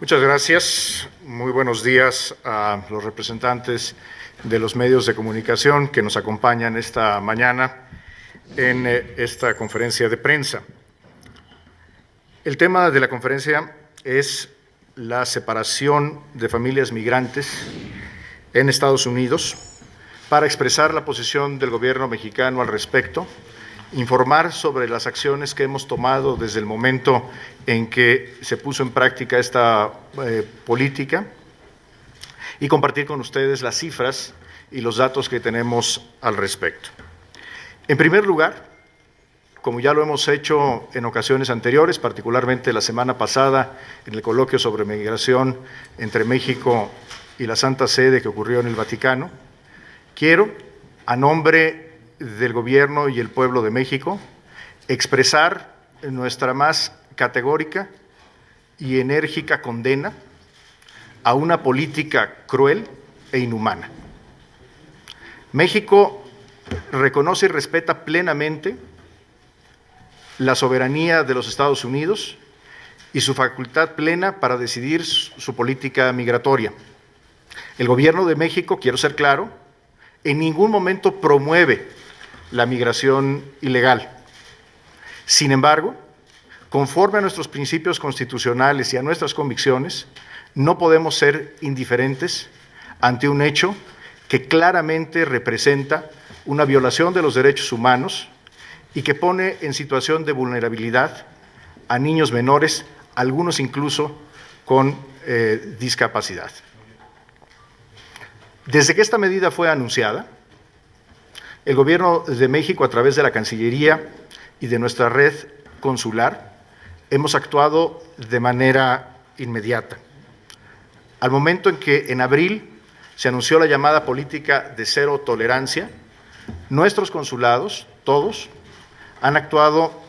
Muchas gracias. Muy buenos días a los representantes de los medios de comunicación que nos acompañan esta mañana en esta conferencia de prensa. El tema de la conferencia es la separación de familias migrantes en Estados Unidos para expresar la posición del gobierno mexicano al respecto, informar sobre las acciones que hemos tomado desde el momento en que se puso en práctica esta política y compartir con ustedes las cifras y los datos que tenemos al respecto. En primer lugar, como ya lo hemos hecho en ocasiones anteriores, particularmente la semana pasada en el coloquio sobre migración entre México y la Santa Sede que ocurrió en el Vaticano, quiero, a nombre del Gobierno y el pueblo de México, expresar nuestra más categórica y enérgica condena a una política cruel e inhumana. México reconoce y respeta plenamente la soberanía de los Estados Unidos y su facultad plena para decidir su política migratoria. El Gobierno de México, quiero ser claro, en ningún momento promueve la migración ilegal. Sin embargo, conforme a nuestros principios constitucionales y a nuestras convicciones, no podemos ser indiferentes ante un hecho que claramente representa una violación de los derechos humanos y que pone en situación de vulnerabilidad a niños menores, algunos incluso con discapacidad. Desde que esta medida fue anunciada, el Gobierno de México, a través de la Cancillería y de nuestra red consular, hemos actuado de manera inmediata. Al momento en que en abril se anunció la llamada política de cero tolerancia, nuestros consulados, todos, han actuado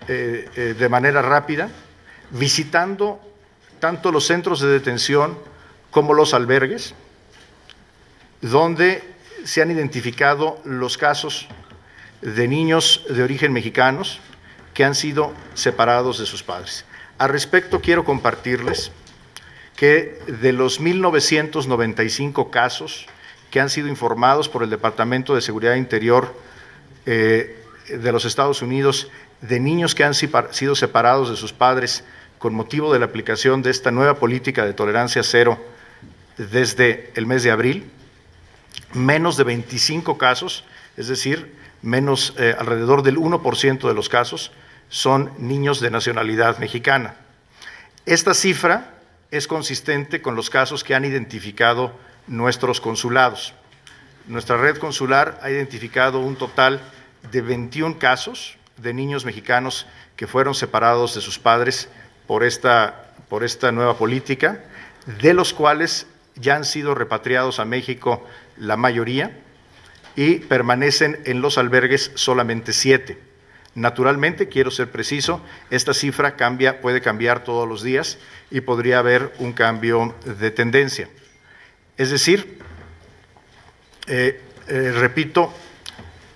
de manera rápida, visitando tanto los centros de detención como los albergues, donde se han identificado los casos de niños de origen mexicanos que han sido separados de sus padres. Al respecto, quiero compartirles que de los 1,995 casos que han sido informados por el Departamento de Seguridad Interior de los Estados Unidos de niños que han sido separados de sus padres con motivo de la aplicación de esta nueva política de tolerancia cero desde el mes de abril, menos de 25 casos, es decir, alrededor del 1% de los casos, son niños de nacionalidad mexicana. Esta cifra es consistente con los casos que han identificado nuestros consulados. Nuestra red consular ha identificado un total de 21 casos de niños mexicanos que fueron separados de sus padres por esta nueva política, de los cuales ya han sido repatriados a México la mayoría y permanecen en los albergues solamente 7. Naturalmente, quiero ser preciso, esta cifra puede cambiar todos los días y podría haber un cambio de tendencia. Es decir, repito,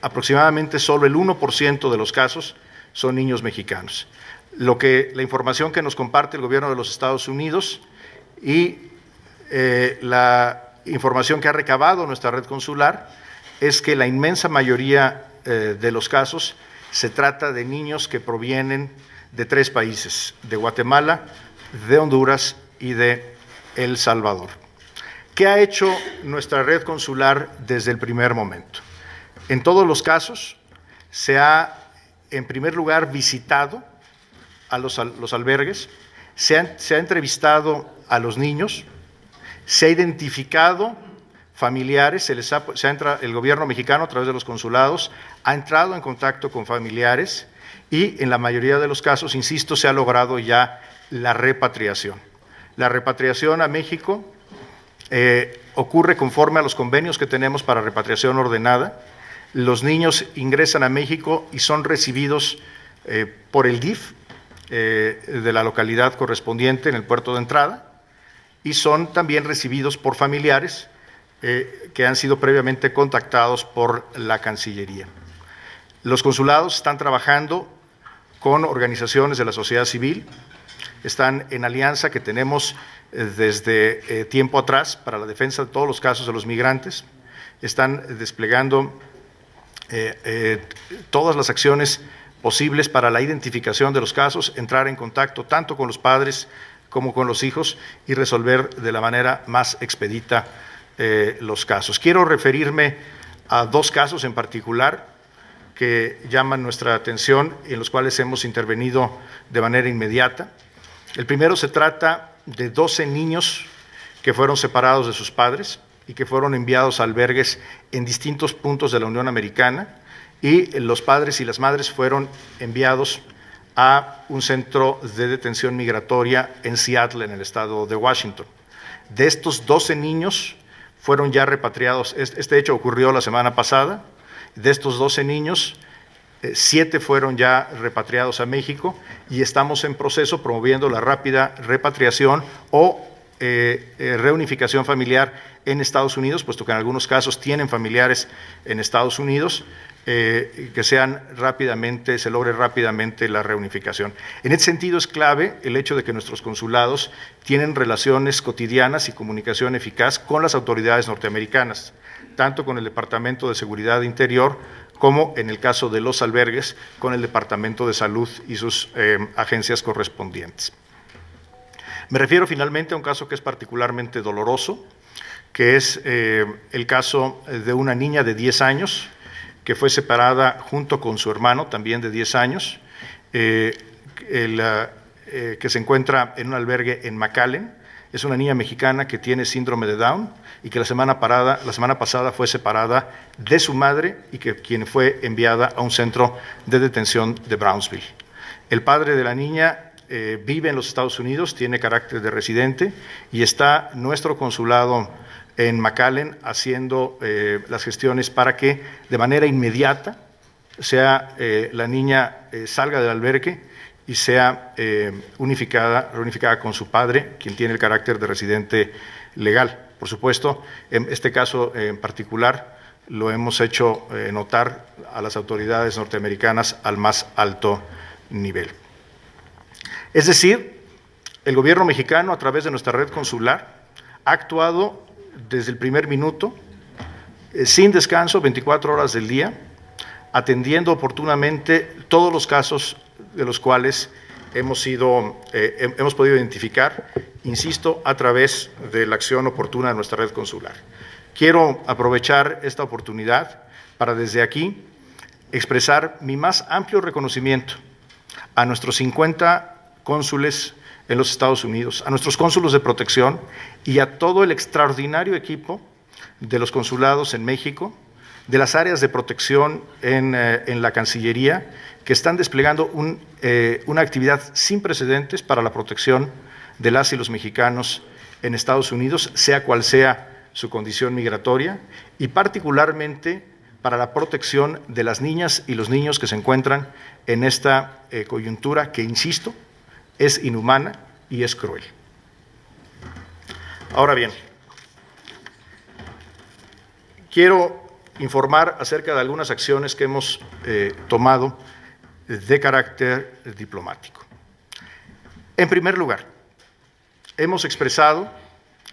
aproximadamente solo el 1% de los casos son niños mexicanos. La información que nos comparte el Gobierno de los Estados Unidos y la información que ha recabado nuestra red consular es que la inmensa mayoría de los casos se trata de niños que provienen de 3 países, de Guatemala, de Honduras y de El Salvador. ¿Qué ha hecho nuestra red consular desde el primer momento? En todos los casos se ha, en primer lugar, visitado a los albergues, se ha entrevistado a los niños, se ha identificado familiares, el gobierno mexicano a través de los consulados ha entrado en contacto con familiares y en la mayoría de los casos, insisto, se ha logrado ya la repatriación. La repatriación a México ocurre conforme a los convenios que tenemos para repatriación ordenada. Los niños ingresan a México y son recibidos por el DIF de la localidad correspondiente en el puerto de entrada, y son también recibidos por familiares que han sido previamente contactados por la Cancillería. Los consulados están trabajando con organizaciones de la sociedad civil, están en alianza que tenemos desde tiempo atrás para la defensa de todos los casos de los migrantes, están desplegando todas las acciones posibles para la identificación de los casos, entrar en contacto tanto con los padres como con los hijos y resolver de la manera más expedita los casos. Quiero referirme a dos casos en particular que llaman nuestra atención y en los cuales hemos intervenido de manera inmediata. El primero se trata de 12 niños que fueron separados de sus padres y que fueron enviados a albergues en distintos puntos de la Unión Americana, y los padres y las madres fueron enviados a un centro de detención migratoria en Seattle, en el estado de Washington. De estos 12 niños fueron ya repatriados, este hecho ocurrió la semana pasada. De estos 12 niños, 7 fueron ya repatriados a México y estamos en proceso promoviendo la rápida repatriación o reunificación familiar en Estados Unidos, puesto que en algunos casos tienen familiares en Estados Unidos, que se logre rápidamente la reunificación. En ese sentido es clave el hecho de que nuestros consulados tienen relaciones cotidianas y comunicación eficaz con las autoridades norteamericanas, tanto con el Departamento de Seguridad Interior como, en el caso de los albergues, con el Departamento de Salud y sus agencias correspondientes. Me refiero finalmente a un caso que es particularmente doloroso, que es el caso de una niña de 10 años que fue separada junto con su hermano, también de 10 años, que se encuentra en un albergue en McAllen. Es una niña mexicana que tiene síndrome de Down y que la semana pasada fue separada de su madre y quien fue enviada a un centro de detención de Brownsville. El padre de la niña vive en los Estados Unidos, tiene carácter de residente y está nuestro consulado en McAllen haciendo las gestiones para que de manera inmediata la niña salga del albergue y sea reunificada con su padre, quien tiene el carácter de residente legal. Por supuesto, en este caso en particular lo hemos hecho notar a las autoridades norteamericanas al más alto nivel. Es decir, el gobierno mexicano, a través de nuestra red consular, ha actuado desde el primer minuto, sin descanso, 24 horas del día, atendiendo oportunamente todos los casos de los cuales hemos podido identificar, insisto, a través de la acción oportuna de nuestra red consular. Quiero aprovechar esta oportunidad para desde aquí expresar mi más amplio reconocimiento a nuestros 50 cónsules en los Estados Unidos, a nuestros cónsulos de protección y a todo el extraordinario equipo de los consulados en México, de las áreas de protección en la Cancillería, que están desplegando una actividad sin precedentes para la protección de las y los mexicanos en Estados Unidos, sea cual sea su condición migratoria, y particularmente para la protección de las niñas y los niños que se encuentran en esta coyuntura que, insisto, es inhumana y es cruel. Ahora bien, quiero informar acerca de algunas acciones que hemos tomado de carácter diplomático. En primer lugar, hemos expresado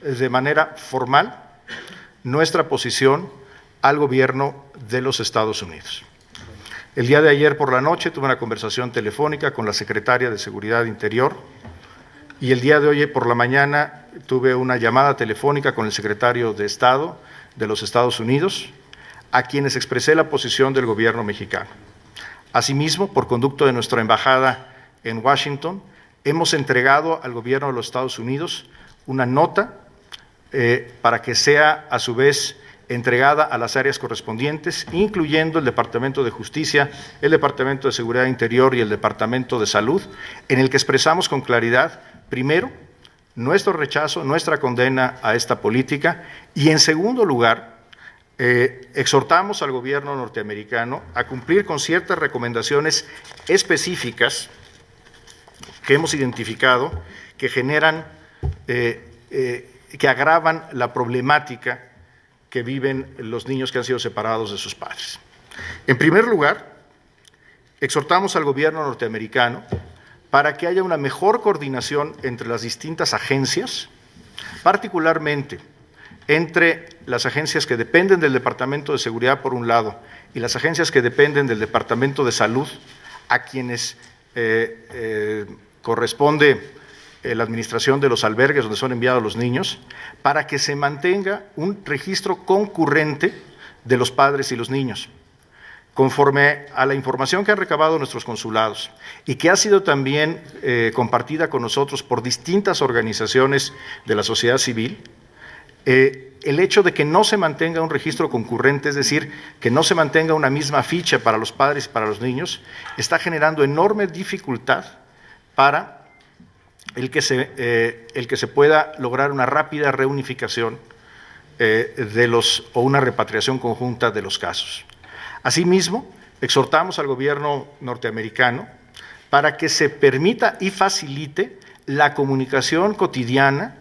de manera formal nuestra posición al gobierno de los Estados Unidos. El día de ayer por la noche tuve una conversación telefónica con la secretaria de Seguridad Interior y el día de hoy por la mañana tuve una llamada telefónica con el secretario de Estado de los Estados Unidos, a quienes expresé la posición del gobierno mexicano. Asimismo, por conducto de nuestra embajada en Washington, hemos entregado al gobierno de los Estados Unidos una nota para que sea a su vez entregada a las áreas correspondientes, incluyendo el Departamento de Justicia, el Departamento de Seguridad Interior y el Departamento de Salud, en el que expresamos con claridad, primero, nuestro rechazo, nuestra condena a esta política, y en segundo lugar, exhortamos al gobierno norteamericano a cumplir con ciertas recomendaciones específicas que hemos identificado que generan, que agravan la problemática que viven los niños que han sido separados de sus padres. En primer lugar, exhortamos al gobierno norteamericano para que haya una mejor coordinación entre las distintas agencias, particularmente entre las agencias que dependen del Departamento de Seguridad por un lado y las agencias que dependen del Departamento de Salud, a quienes corresponde la administración de los albergues donde son enviados los niños, para que se mantenga un registro concurrente de los padres y los niños, conforme a la información que han recabado nuestros consulados y que ha sido también compartida con nosotros por distintas organizaciones de la sociedad civil. El hecho de que no se mantenga un registro concurrente, es decir, que no se mantenga una misma ficha para los padres y para los niños, está generando enorme dificultad para el que se pueda lograr una rápida reunificación o una repatriación conjunta de los casos. Asimismo, exhortamos al gobierno norteamericano para que se permita y facilite la comunicación cotidiana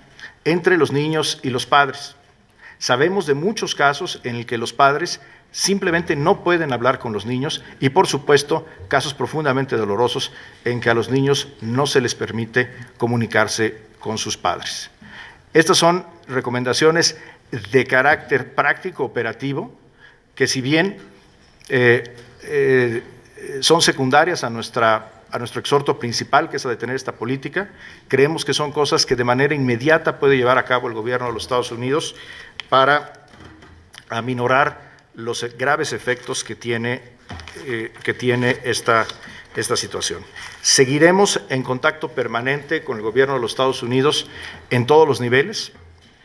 entre los niños y los padres. Sabemos de muchos casos en el que los padres simplemente no pueden hablar con los niños y, por supuesto, casos profundamente dolorosos en que a los niños no se les permite comunicarse con sus padres. Estas son recomendaciones de carácter práctico, operativo, que si bien son secundarias a nuestro exhorto principal, que es a detener esta política, creemos que son cosas que de manera inmediata puede llevar a cabo el gobierno de los Estados Unidos para aminorar los graves efectos que tiene esta situación. Seguiremos en contacto permanente con el gobierno de los Estados Unidos en todos los niveles,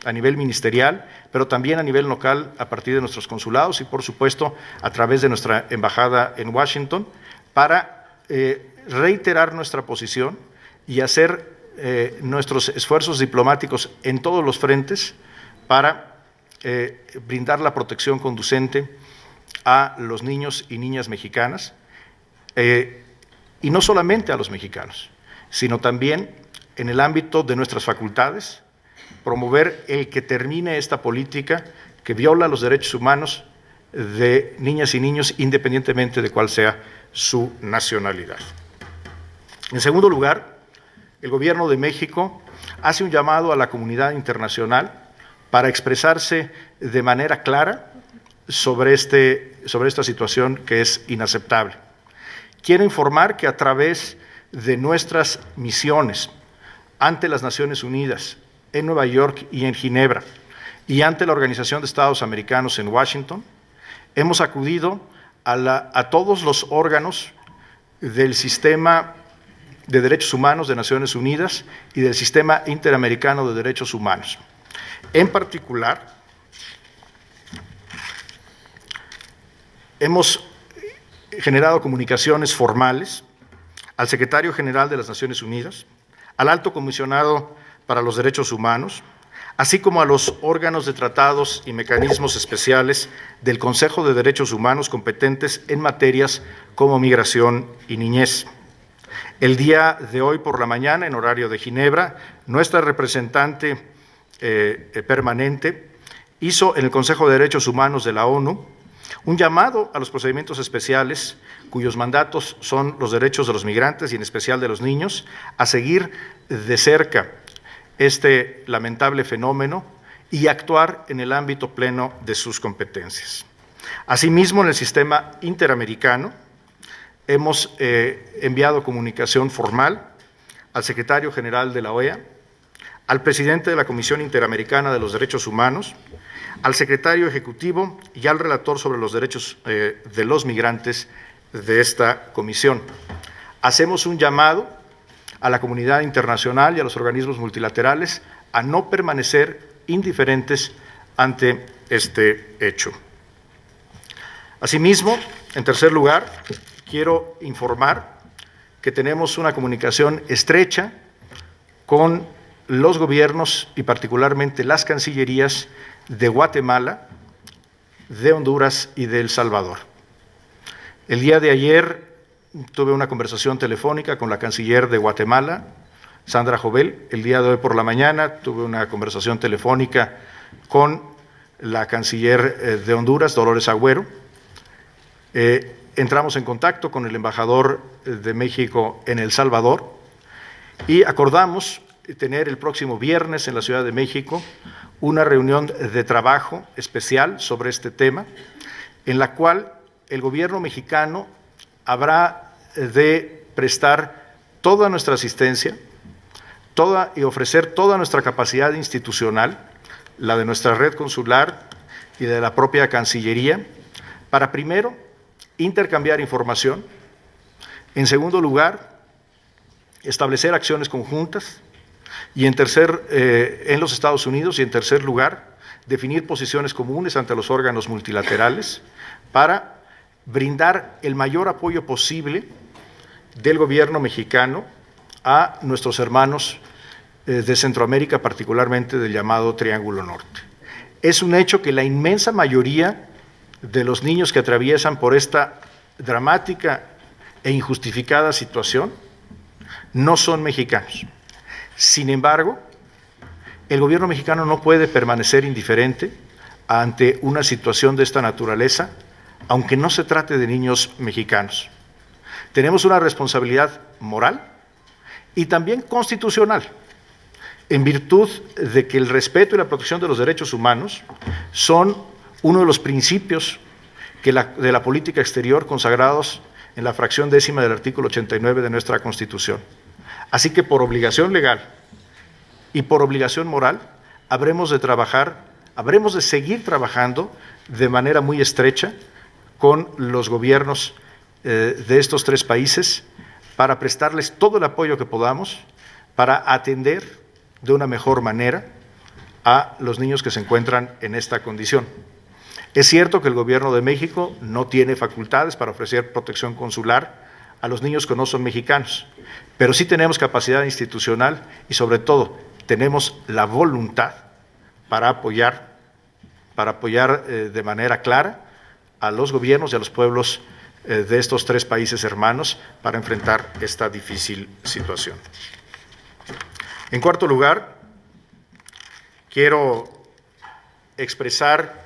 a nivel ministerial, pero también a nivel local a partir de nuestros consulados y, por supuesto, a través de nuestra embajada en Washington, para reiterar nuestra posición y hacer nuestros esfuerzos diplomáticos en todos los frentes para brindar la protección conducente a los niños y niñas mexicanas, y no solamente a los mexicanos, sino también en el ámbito de nuestras facultades, promover el que termine esta política que viola los derechos humanos de niñas y niños independientemente de cuál sea su nacionalidad. En segundo lugar, el Gobierno de México hace un llamado a la comunidad internacional para expresarse de manera clara sobre esta situación que es inaceptable. Quiero informar que a través de nuestras misiones ante las Naciones Unidas, en Nueva York y en Ginebra, y ante la Organización de Estados Americanos en Washington, hemos acudido a todos los órganos del Sistema de Derechos Humanos de Naciones Unidas y del Sistema Interamericano de Derechos Humanos. En particular, hemos generado comunicaciones formales al Secretario General de las Naciones Unidas, al Alto Comisionado para los Derechos Humanos, así como a los órganos de tratados y mecanismos especiales del Consejo de Derechos Humanos competentes en materias como migración y niñez. El día de hoy por la mañana, en horario de Ginebra, nuestra representante permanente hizo en el Consejo de Derechos Humanos de la ONU un llamado a los procedimientos especiales, cuyos mandatos son los derechos de los migrantes y en especial de los niños, a seguir de cerca este lamentable fenómeno y actuar en el ámbito pleno de sus competencias. Asimismo, en el sistema interamericano, hemos enviado comunicación formal al secretario general de la OEA, al presidente de la Comisión Interamericana de los Derechos Humanos, al secretario ejecutivo y al relator sobre los derechos de los migrantes de esta comisión. Hacemos un llamado a la comunidad internacional y a los organismos multilaterales a no permanecer indiferentes ante este hecho. Asimismo, en tercer lugar, quiero informar que tenemos una comunicación estrecha con los gobiernos y particularmente las cancillerías de Guatemala, de Honduras y de El Salvador. El día de ayer tuve una conversación telefónica con la canciller de Guatemala, Sandra Jovel. El día de hoy por la mañana tuve una conversación telefónica con la canciller de Honduras, Dolores Agüero. Entramos en contacto con el embajador de México en El Salvador y acordamos tener el próximo viernes en la Ciudad de México una reunión de trabajo especial sobre este tema, en la cual el gobierno mexicano habrá de prestar toda nuestra asistencia y ofrecer toda nuestra capacidad institucional, la de nuestra red consular y de la propia Cancillería, para primero intercambiar información, en segundo lugar, establecer acciones conjuntas y en los Estados Unidos, y en tercer lugar, definir posiciones comunes ante los órganos multilaterales para brindar el mayor apoyo posible del gobierno mexicano a nuestros hermanos de Centroamérica, particularmente del llamado Triángulo Norte. Es un hecho que la inmensa mayoría de los niños que atraviesan por esta dramática e injustificada situación no son mexicanos. Sin embargo, el gobierno mexicano no puede permanecer indiferente ante una situación de esta naturaleza, aunque no se trate de niños mexicanos. Tenemos una responsabilidad moral y también constitucional, en virtud de que el respeto y la protección de los derechos humanos son uno de los principios de la política exterior consagrados en la fracción 10ª del artículo 89 de nuestra Constitución. Así que por obligación legal y por obligación moral habremos de seguir trabajando de manera muy estrecha con los gobiernos de estos tres países para prestarles todo el apoyo que podamos para atender de una mejor manera a los niños que se encuentran en esta condición. Es cierto que el Gobierno de México no tiene facultades para ofrecer protección consular a los niños que no son mexicanos, pero sí tenemos capacidad institucional y sobre todo tenemos la voluntad para apoyar de manera clara a los gobiernos y a los pueblos de estos tres países hermanos para enfrentar esta difícil situación. En cuarto lugar, quiero expresar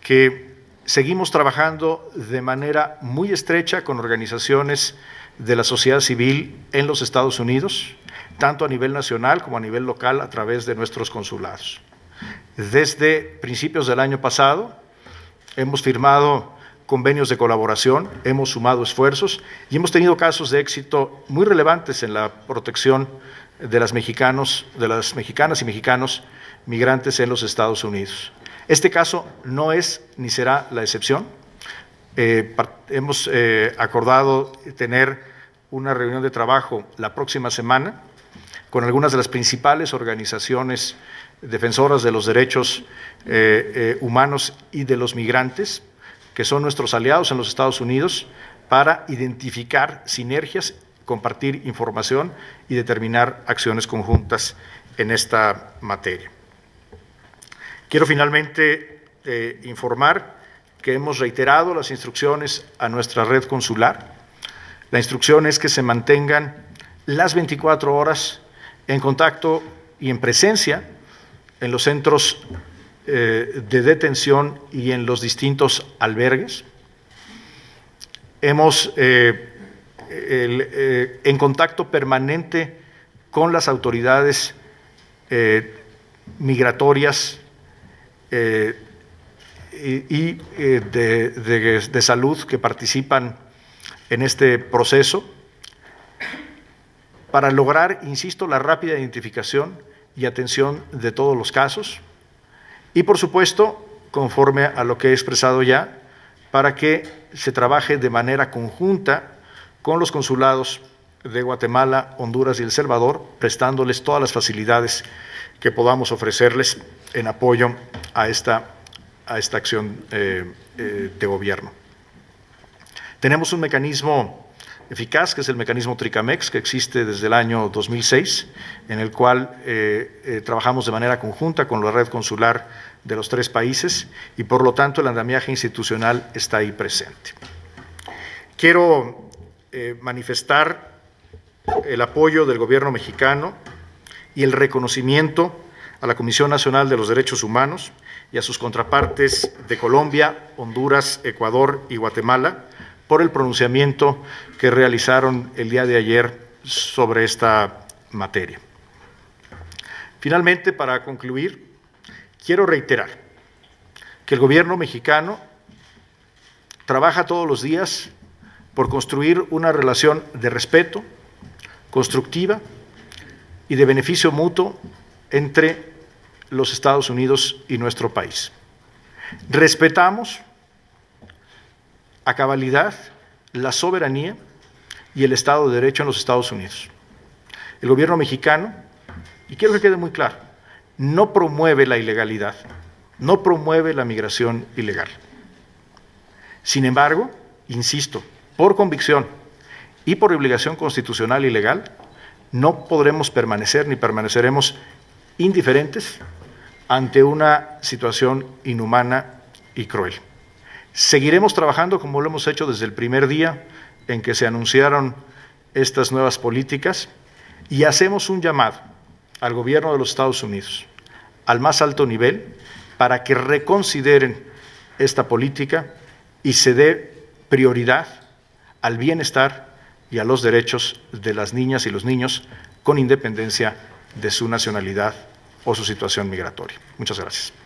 que seguimos trabajando de manera muy estrecha con organizaciones de la sociedad civil en los Estados Unidos, tanto a nivel nacional como a nivel local a través de nuestros consulados. Desde principios del año pasado hemos firmado convenios de colaboración, hemos sumado esfuerzos y hemos tenido casos de éxito muy relevantes en la protección de las mexicanas y mexicanos migrantes en los Estados Unidos. Este caso no es ni será la excepción. Hemos acordado tener una reunión de trabajo la próxima semana con algunas de las principales organizaciones defensoras de los derechos humanos y de los migrantes, que son nuestros aliados en los Estados Unidos, para identificar sinergias, compartir información y determinar acciones conjuntas en esta materia. Quiero finalmente informar que hemos reiterado las instrucciones a nuestra red consular. La instrucción es que se mantengan las 24 horas en contacto y en presencia en los centros de detención y en los distintos albergues. Hemos en contacto permanente con las autoridades migratorias y de salud que participan en este proceso para lograr, insisto, la rápida identificación y atención de todos los casos y, por supuesto, conforme a lo que he expresado ya, para que se trabaje de manera conjunta con los consulados de Guatemala, Honduras y El Salvador, prestándoles todas las facilidades que podamos ofrecerles en apoyo a esta acción de gobierno. Tenemos un mecanismo eficaz, que es el mecanismo TRICAMEX, que existe desde el año 2006, en el cual trabajamos de manera conjunta con la red consular de los tres países y, por lo tanto, el andamiaje institucional está ahí presente. Quiero manifestar el apoyo del gobierno mexicano y el reconocimiento a la Comisión Nacional de los Derechos Humanos y a sus contrapartes de Colombia, Honduras, Ecuador y Guatemala por el pronunciamiento que realizaron el día de ayer sobre esta materia. Finalmente, para concluir, quiero reiterar que el gobierno mexicano trabaja todos los días por construir una relación de respeto, constructiva y de beneficio mutuo entre los Estados Unidos y nuestro país. Respetamos a cabalidad la soberanía y el Estado de Derecho en los Estados Unidos. El gobierno mexicano, y quiero que quede muy claro, no promueve la ilegalidad, no promueve la migración ilegal. Sin embargo, insisto, por convicción y por obligación constitucional y legal, no podremos permanecer ni permaneceremos indiferentes ante una situación inhumana y cruel. Seguiremos trabajando como lo hemos hecho desde el primer día en que se anunciaron estas nuevas políticas y hacemos un llamado al gobierno de los Estados Unidos, al más alto nivel, para que reconsideren esta política y se dé prioridad al bienestar y a los derechos de las niñas y los niños con independencia de su nacionalidad o su situación migratoria. Muchas gracias.